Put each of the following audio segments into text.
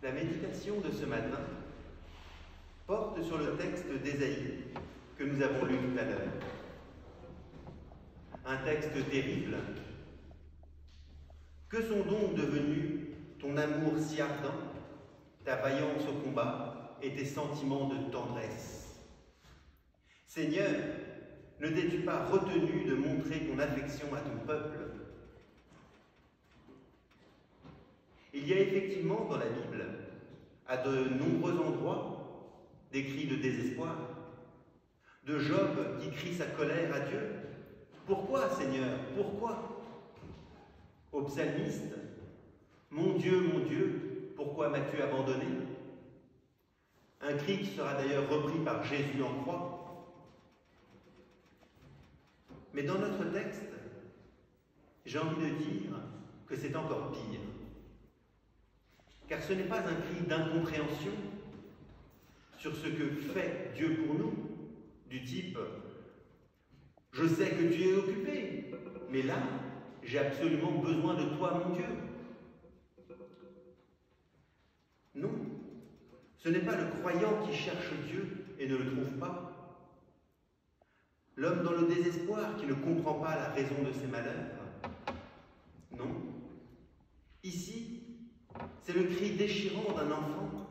La méditation de ce matin porte sur le texte d'Ésaïe que nous avons lu tout à l'heure. Un texte terrible. Que sont donc devenus ton amour si ardent, ta vaillance au combat et tes sentiments de tendresse? Seigneur, ne t'es-tu pas retenu de montrer ton affection à ton peuple? Il y a effectivement dans la Bible, à de nombreux endroits, des cris de désespoir, de Job qui crie sa colère à Dieu. Pourquoi, Seigneur, pourquoi? Au psalmiste, mon Dieu, pourquoi m'as-tu abandonné? Un cri qui sera d'ailleurs repris par Jésus en croix. Mais dans notre texte, j'ai envie de dire que c'est encore pire. Car ce n'est pas un cri d'incompréhension sur ce que fait Dieu pour nous, du type « Je sais que tu es occupé, mais là, j'ai absolument besoin de toi, mon Dieu. » Non, ce n'est pas le croyant qui cherche Dieu et ne le trouve pas. L'homme dans le désespoir qui ne comprend pas la raison de ses malheurs. Non. Ici, c'est le cri déchirant d'un enfant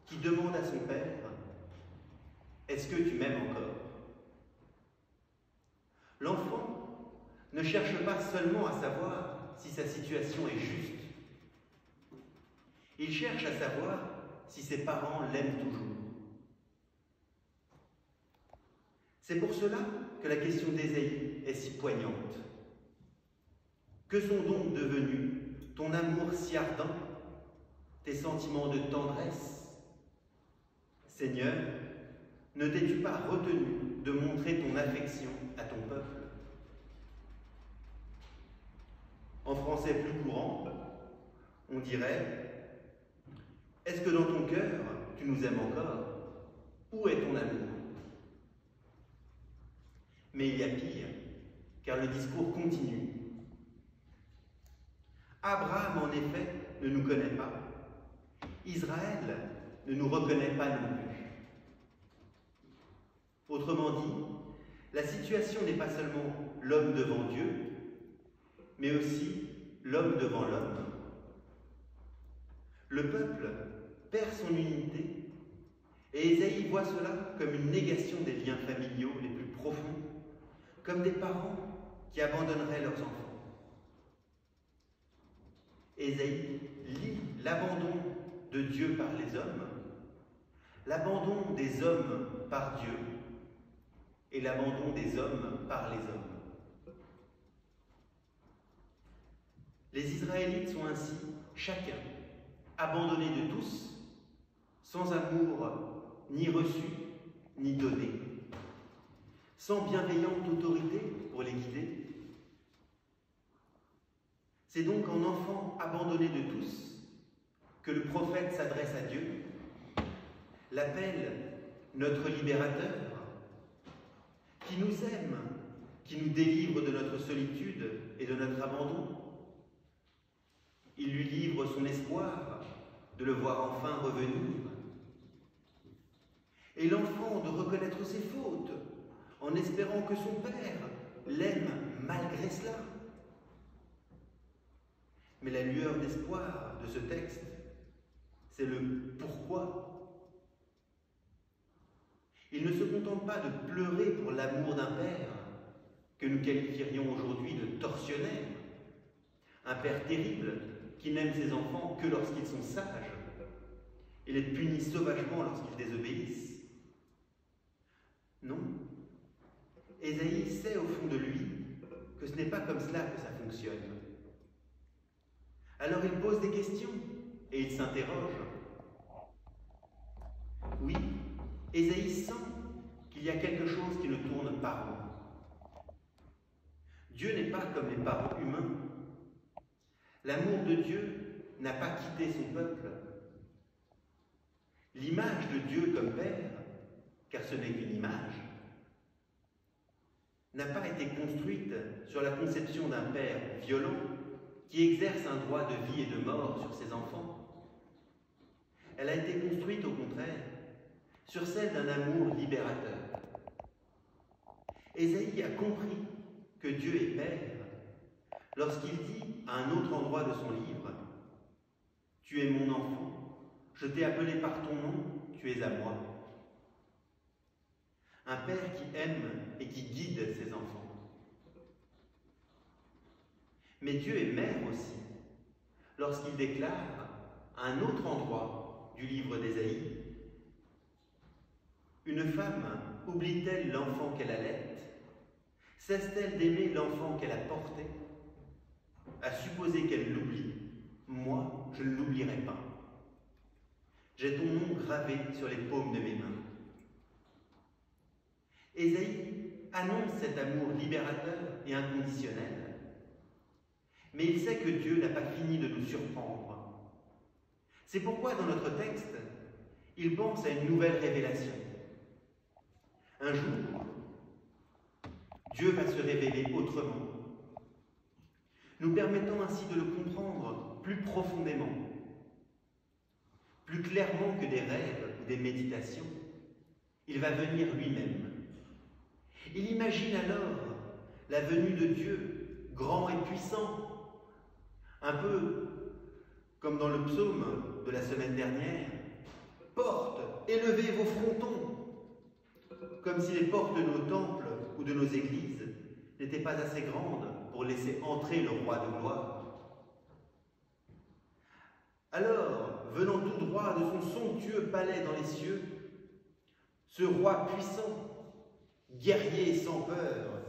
qui demande à son père « Est-ce que tu m'aimes encore ?» L'enfant ne cherche pas seulement à savoir si sa situation est juste. Il cherche à savoir si ses parents l'aiment toujours. C'est pour cela que la question d'Ésaïe est si poignante. Que sont donc devenus ton amour si ardent, tes sentiments de tendresse? Seigneur, ne t'es-tu pas retenu de montrer ton affection à ton peuple? En français plus courant, on dirait « Est-ce que dans ton cœur, tu nous aimes encore? Où est ton amour ?» Mais il y a pire, car le discours continue. Abraham, en effet, ne nous connaît pas. Israël ne nous reconnaît pas non plus. Autrement dit, la situation n'est pas seulement l'homme devant Dieu, mais aussi l'homme devant l'homme. Le peuple perd son unité, et Ésaïe voit cela comme une négation des liens familiaux les plus profonds, comme des parents qui abandonneraient leurs enfants. Ésaïe lit l'abandon de Dieu par les hommes, l'abandon des hommes par Dieu et l'abandon des hommes par les hommes. Les Israélites sont ainsi, chacun, abandonnés de tous, sans amour ni reçu ni donné, sans bienveillante autorité pour les guider. C'est donc en enfant abandonné de tous que le prophète s'adresse à Dieu, l'appelle notre libérateur, qui nous aime, qui nous délivre de notre solitude et de notre abandon. Il lui livre son espoir de le voir enfin revenir. Et l'enfant de reconnaître ses fautes, en espérant que son père l'aime malgré cela. Mais la lueur d'espoir de ce texte, c'est le pourquoi. Il ne se contente pas de pleurer pour l'amour d'un père, que nous qualifierions aujourd'hui de tortionnaire, un père terrible qui n'aime ses enfants que lorsqu'ils sont sages et les punit sauvagement lorsqu'ils désobéissent. Non. Ésaïe sait au fond de lui que ce n'est pas comme cela que ça fonctionne. Alors il pose des questions et il s'interroge. Oui, Ésaïe sent qu'il y a quelque chose qui ne tourne pas rond. Dieu n'est pas comme les parents humains. L'amour de Dieu n'a pas quitté son peuple. L'image de Dieu comme Père, car ce n'est qu'une image, n'a pas été construite sur la conception d'un Père violent qui exerce un droit de vie et de mort sur ses enfants. elle a été construite au contraire sur celle d'un amour libérateur. Ésaïe a compris que Dieu est Père lorsqu'il dit à un autre endroit de son livre « Tu es mon enfant, je t'ai appelé par ton nom, tu es à moi ». Un Père qui aime et qui guide ses enfants. Mais Dieu est mère aussi, lorsqu'il déclare à un autre endroit du livre d'Ésaïe « Une femme oublie-t-elle l'enfant qu'elle allait? Cesse-t-elle d'aimer l'enfant qu'elle a porté? À supposer qu'elle l'oublie, moi, je ne l'oublierai pas. J'ai ton nom gravé sur les paumes de mes mains. » Ésaïe annonce cet amour libérateur et inconditionnel, mais il sait que Dieu n'a pas fini de nous surprendre. C'est pourquoi dans notre texte, il pense à une nouvelle révélation. Un jour, Dieu va se révéler autrement, nous permettant ainsi de le comprendre plus profondément, plus clairement que des rêves ou des méditations. Il va venir lui-même. Il imagine alors la venue de Dieu, grand et puissant, un peu comme dans le psaume de la semaine dernière. « Portes, élevez vos frontons !» Comme si les portes de nos temples ou de nos églises n'étaient pas assez grandes pour laisser entrer le roi de gloire. Alors, venant tout droit de son somptueux palais dans les cieux, ce roi puissant, guerrier et sans peur,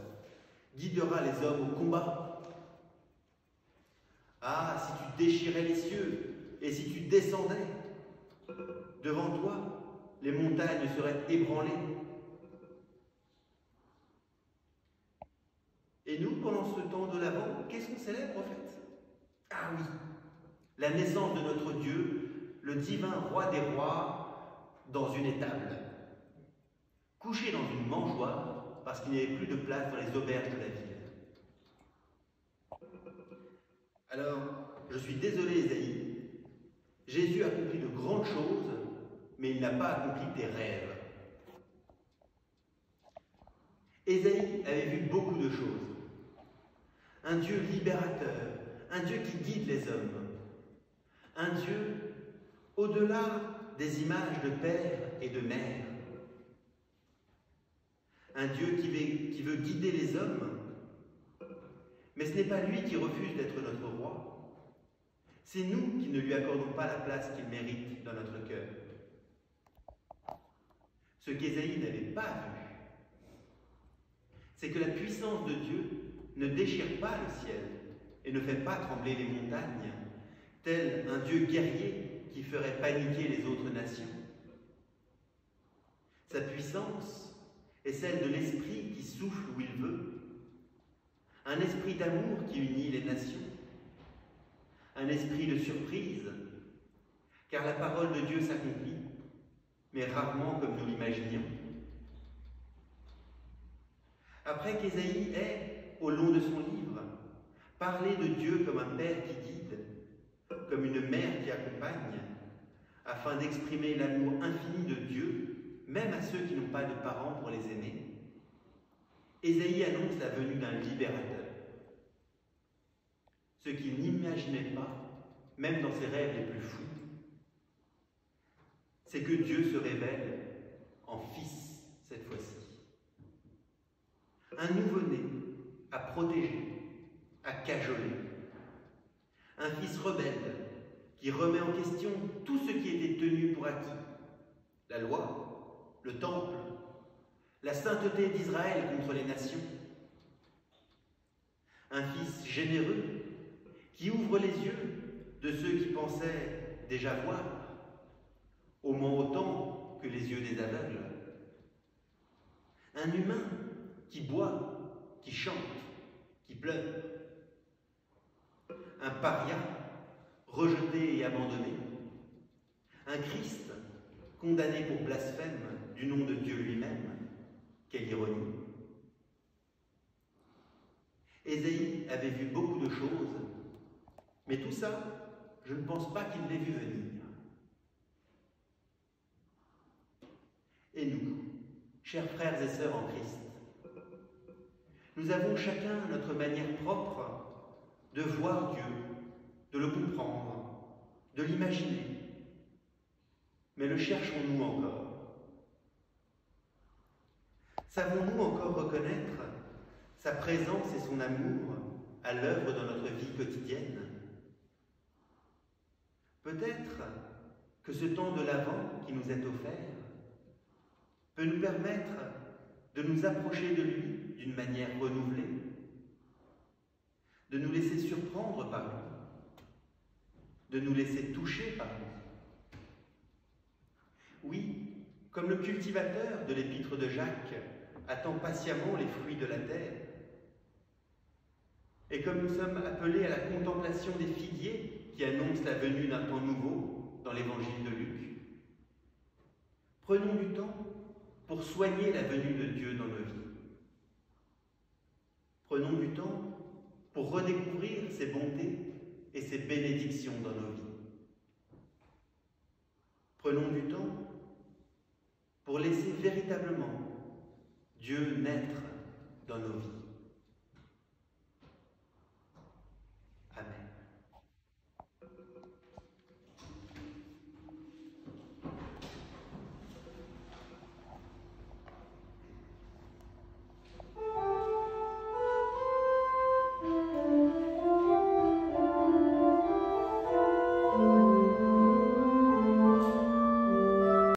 guidera les hommes au combat. Ah, si tu déchirais les cieux et si tu descendais, devant toi, les montagnes seraient ébranlées. Et nous, pendant ce temps de l'Avent, qu'est-ce qu'on célèbre en fait? Ah oui, la naissance de notre Dieu, le divin roi des rois, dans une étable, couché dans une mangeoire parce qu'il n'y avait plus de place dans les auberges de la ville. Alors, je suis désolé Ésaïe, Jésus a accompli de grandes choses, mais il n'a pas accompli tes rêves. Ésaïe avait vu beaucoup de choses. Un Dieu libérateur, un Dieu qui guide les hommes, un Dieu au-delà des images de père et de mère, un Dieu qui veut guider les hommes, mais ce n'est pas lui qui refuse d'être notre roi, c'est nous qui ne lui accordons pas la place qu'il mérite dans notre cœur. Ce qu'Ésaïe n'avait pas vu, c'est que la puissance de Dieu ne déchire pas le ciel et ne fait pas trembler les montagnes, tel un Dieu guerrier qui ferait paniquer les autres nations. Sa puissance est celle de l'esprit qui souffle où il veut, un esprit d'amour qui unit les nations, un esprit de surprise, car la parole de Dieu s'accomplit, mais rarement comme nous l'imaginions. Après qu'Ésaïe ait, au long de son livre, parlé de Dieu comme un père qui guide, comme une mère qui accompagne, afin d'exprimer l'amour infini de Dieu, même à ceux qui n'ont pas de parents pour les aimer, Ésaïe annonce la venue d'un libérateur. Ce qu'il n'imaginait pas, même dans ses rêves les plus fous, c'est que Dieu se révèle en Fils cette fois-ci. Un nouveau-né à protéger, à cajoler. Un fils rebelle qui remet en question tout ce qui était tenu pour acquis. La loi, le temple, la sainteté d'Israël contre les nations. Un fils généreux qui ouvre les yeux de ceux qui pensaient déjà voir, au moins autant que les yeux des aveugles. Un humain qui boit, qui chante, qui pleure. Un paria, rejeté et abandonné. Un Christ condamné pour blasphème du nom de Dieu lui-même. Quelle ironie! Ésaïe avait vu beaucoup de choses, mais tout ça, je ne pense pas qu'il l'ait vu venir. et nous, chers frères et sœurs en Christ. Nous avons chacun notre manière propre de voir Dieu, de le comprendre, de l'imaginer. Mais le cherchons-nous encore? Savons-nous encore reconnaître sa présence et son amour à l'œuvre dans notre vie quotidienne? Peut-être que ce temps de l'Avent qui nous est offert peut nous permettre de nous approcher de lui d'une manière renouvelée, de nous laisser surprendre par lui, de nous laisser toucher par lui. Oui, comme le cultivateur de l'épître de Jacques attend patiemment les fruits de la terre, et comme nous sommes appelés à la contemplation des figuiers qui annoncent la venue d'un temps nouveau dans l'évangile de Luc, prenons du temps pour soigner la venue de Dieu dans nos vies. Prenons du temps pour redécouvrir ses bontés et ses bénédictions dans nos vies. Prenons du temps pour laisser véritablement Dieu naître dans nos vies.